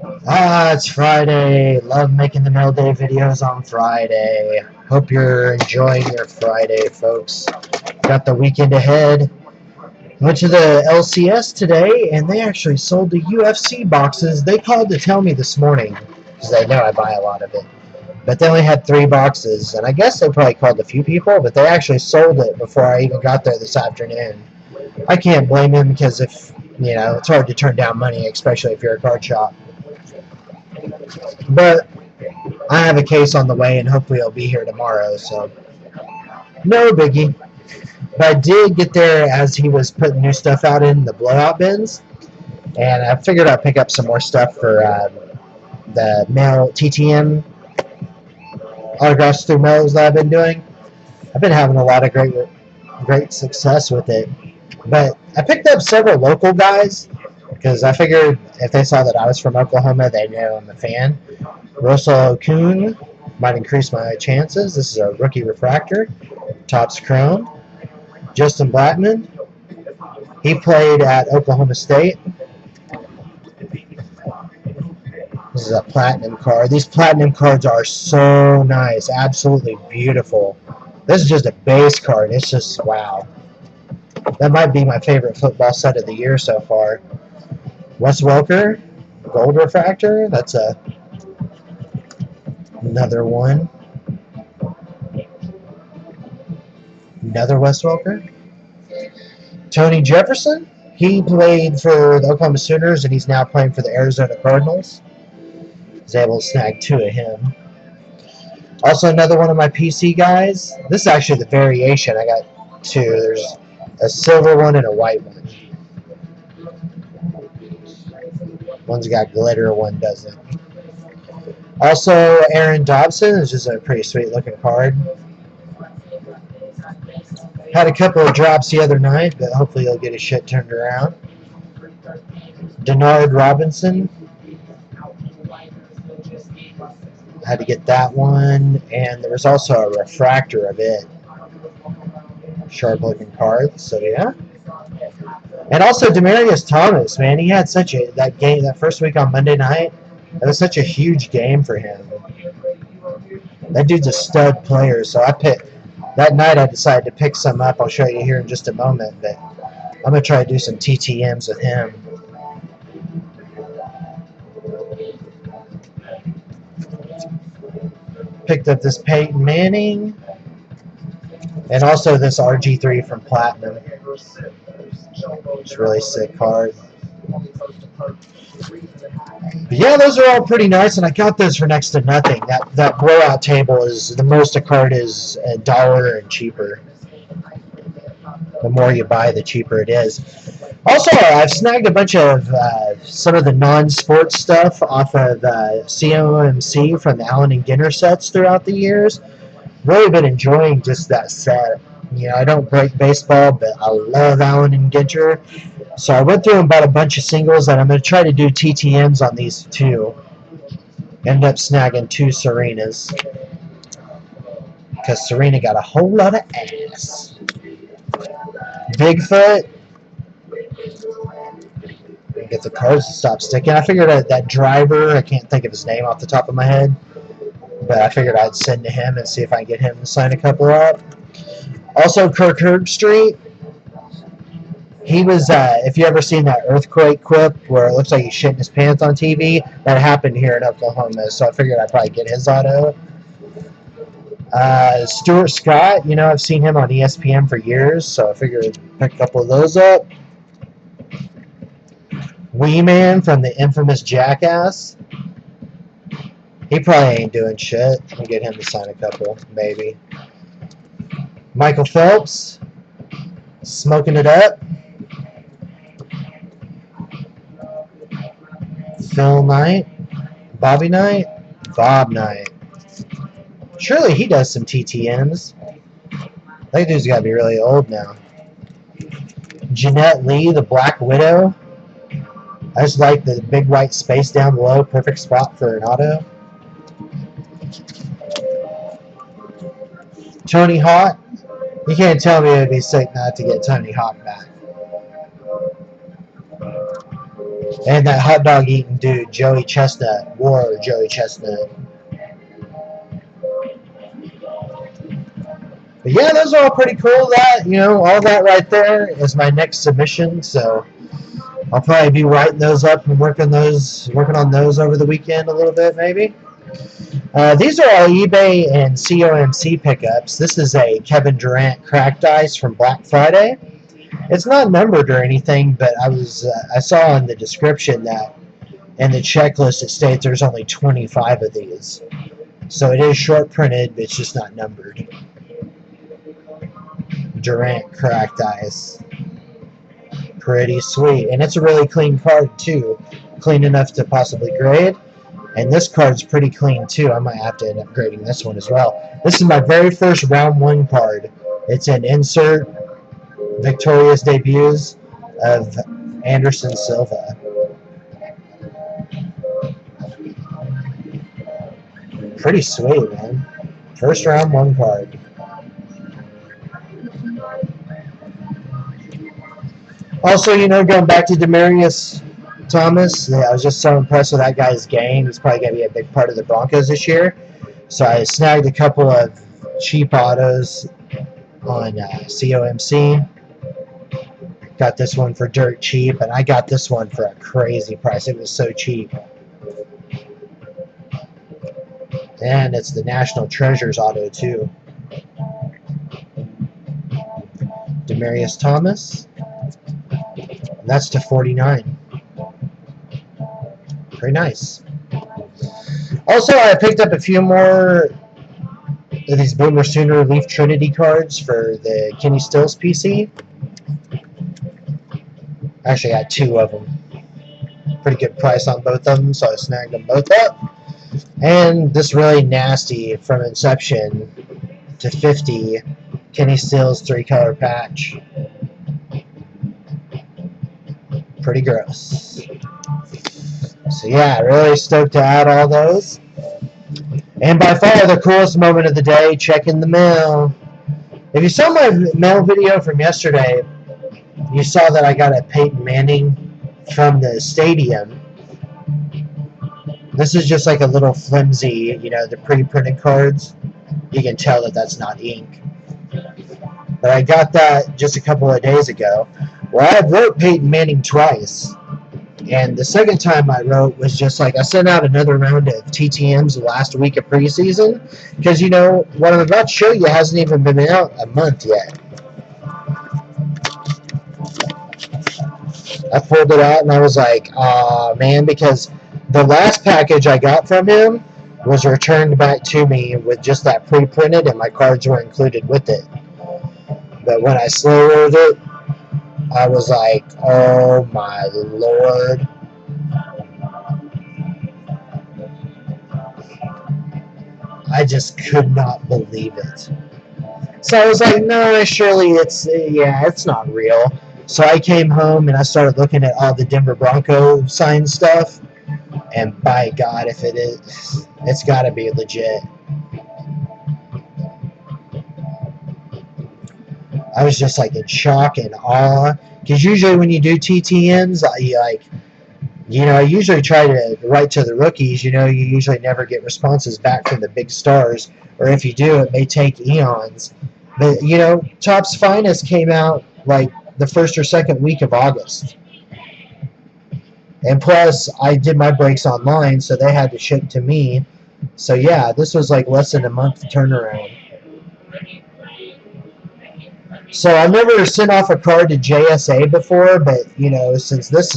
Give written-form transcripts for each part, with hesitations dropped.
It's Friday. Love making the mail day videos on Friday. Hope you're enjoying your Friday, folks. Got the weekend ahead. Went to the LCS today, and they actually sold the UFC boxes. They called to tell me this morning, because they know I buy a lot of it. But they only had 3 boxes, and I guess they probably called a few people, but they actually sold it before I even got there this afternoon. I can't blame them, because it's hard to turn down money, especially if you're a card shop. But I have a case on the way, and hopefully it'll be here tomorrow, so no biggie. But I did get there as he was putting new stuff out in the blowout bins, and I figured I'd pick up some more stuff for the mail TTM autographs through mails that I've been doing. I've been having a lot of great success with it. But I picked up several local guys because I figured if they saw that I was from Oklahoma, they knew I'm a fan. Russell Kuhn might increase my chances. This is a rookie refractor. Topps Chrome. Justin Blackman. He played at Oklahoma State. This is a platinum card. These platinum cards are so nice. Absolutely beautiful. This is just a base card. It's just, wow. That might be my favorite football set of the year so far. Wes Welker, gold refractor. That's another one. Another Wes Welker. Tony Jefferson. He played for the Oklahoma Sooners, and he's now playing for the Arizona Cardinals. I was able to snag 2 of him. Also, another one of my PC guys. This is actually the variation. I got 2. There's a silver one and a white one. One's got glitter, one doesn't. Also, Aaron Dobson is just a pretty sweet looking card. Had a couple of drops the other night, but hopefully he'll get his shit turned around. Denard Robinson. Had to get that one, and there was also a refractor of it. Sharp looking card, so yeah. And also Demaryius Thomas, man, he had that first week on Monday night. That was such a huge game for him. That dude's a stud player, so that night I decided to pick some up. I'll show you here in just a moment, but I'm going to try to do some TTMs with him. Picked up this Peyton Manning, and also this RG3 from Platinum. It's a really sick card. But yeah, those are all pretty nice, and I got those for next to nothing. That blowout table is the most a card is $1 and cheaper. The more you buy, the cheaper it is. Also, I've snagged a bunch of some of the non-sports stuff off of COMC from the Allen and Ginter sets throughout the years. Really been enjoying just that set. I don't break baseball, but I love Allen and Ginter. So I went through and bought a bunch of singles, and I'm going to try to do TTMs on these 2. End up snagging 2 Serenas. Because Serena got a whole lot of ass. Bigfoot. Get the cards to stop sticking. I figured that driver, I can't think of his name off the top of my head, but I figured I'd send to him and see if I can get him to sign a couple up. Also, Kirk Herbstreit. He was, if you ever seen that earthquake clip where it looks like he's shitting his pants on TV, that happened here in Oklahoma, so I figured I'd probably get his auto. Stuart Scott, I've seen him on ESPN for years, so I figured I'd pick a couple of those up. Wee Man from the infamous Jackass. He probably ain't doing shit. I'll get him to sign a couple, maybe. Michael Phelps, smoking it up. Phil Knight, Bobby Knight, Bob Knight. Surely he does some TTMs. That dude's got to be really old now. Jeanette Lee, the Black Widow. I just like the big white space down below. Perfect spot for an auto. Tony Hawk. You can't tell me it would be sick not to get Tony Hawk back. And that hot dog eating dude, Joey Chestnut, wore Joey Chestnut. But yeah, those are all pretty cool. That, all that right there is my next submission. So I'll probably be writing those up and working on those over the weekend a little bit, maybe. These are all eBay and COMC pickups. This is a Kevin Durant cracked ice from Black Friday. It's not numbered or anything, but I saw in the description that in the checklist it states there's only 25 of these. So it is short printed, but it's just not numbered. Durant cracked ice. Pretty sweet. And it's a really clean card too. Clean enough to possibly grade. And this card's pretty clean too. I might have to end up grading this one as well. This is my very first round 1 card. It's an insert victorious debuts of Anderson Silva. Pretty sweet, man. First round 1 card. Also, going back to Demaryius Thomas, I was just so impressed with that guy's game. He's probably going to be a big part of the Broncos this year. So I snagged a couple of cheap autos on COMC. Got this one for dirt cheap, and I got this one for a crazy price. It was so cheap. And it's the National Treasures auto, too. Demaryius Thomas. And that's to 49. Very nice. Also, I picked up a few more of these Boomer Sooner Leaf Trinity cards for the Kenny Stills PC. Actually, I got 2 of them. Pretty good price on both of them, so I snagged them both up. And this really nasty from Inception to 50 Kenny Stills 3-color patch. Pretty gross. So yeah, really stoked to add all those. And by far the coolest moment of the day, checking the mail. If you saw my mail video from yesterday, you saw that I got a Peyton Manning from the stadium. This is just like a little flimsy, the pre-printed cards. You can tell that that's not ink. But I got that just a couple of days ago. Well, I wrote Peyton Manning twice. And the second time I wrote was just like I sent out another round of TTMs the last week of preseason. Because, what I'm about to show you hasn't even been out a month yet. I pulled it out and I was like, aw, man, because the last package I got from him was returned back to me with just that pre-printed and my cards were included with it. But when I slow-rolled it, I was like, oh my lord. I just could not believe it. So I was like, no, surely it's not real. So I came home and I started looking at all the Denver Broncos signed stuff. And by God, if it is, it's got to be legit. I was just like in shock and awe. Because usually when you do TTMs, I usually try to write to the rookies. You usually never get responses back from the big stars. Or if you do, it may take eons. But, Topps Finest came out like the first or second week of August. And plus, I did my breaks online, so they had to ship to me. So yeah, this was like less than a month turnaround. So I've never sent off a card to JSA before, but since this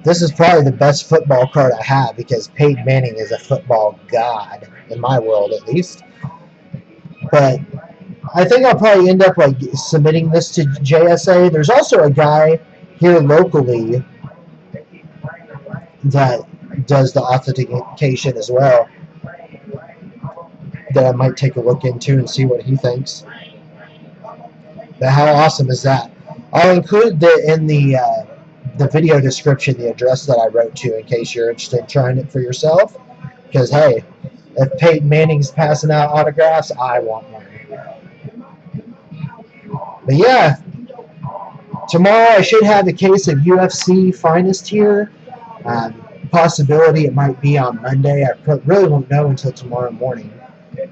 is probably the best football card I have because Peyton Manning is a football god in my world at least. But I think I'll probably end up submitting this to JSA. There's also a guy here locally that does the authentication as well that I might take a look into and see what he thinks. But how awesome is that? I'll include in the video description the address that I wrote to in case you're interested in trying it for yourself. Because, hey, if Peyton Manning's passing out autographs, I want one. But yeah, Tomorrow I should have a case of UFC Finest here. Possibility it might be on Monday. I really won't know until tomorrow morning.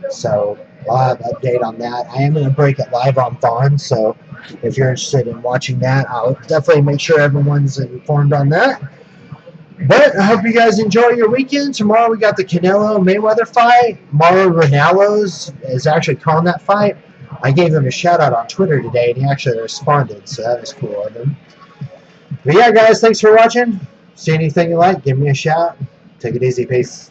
So I'll have an update on that. I am going to break it live on Thon, so if you're interested in watching that, I'll definitely make sure everyone's informed on that. But I hope you guys enjoy your weekend. Tomorrow we got the Canelo-Mayweather fight. Mauro Ranallo is actually calling that fight. I gave him a shout-out on Twitter today, and he actually responded, so that was cool of him. But yeah, guys, thanks for watching. See anything you like, give me a shout. Take it easy. Peace.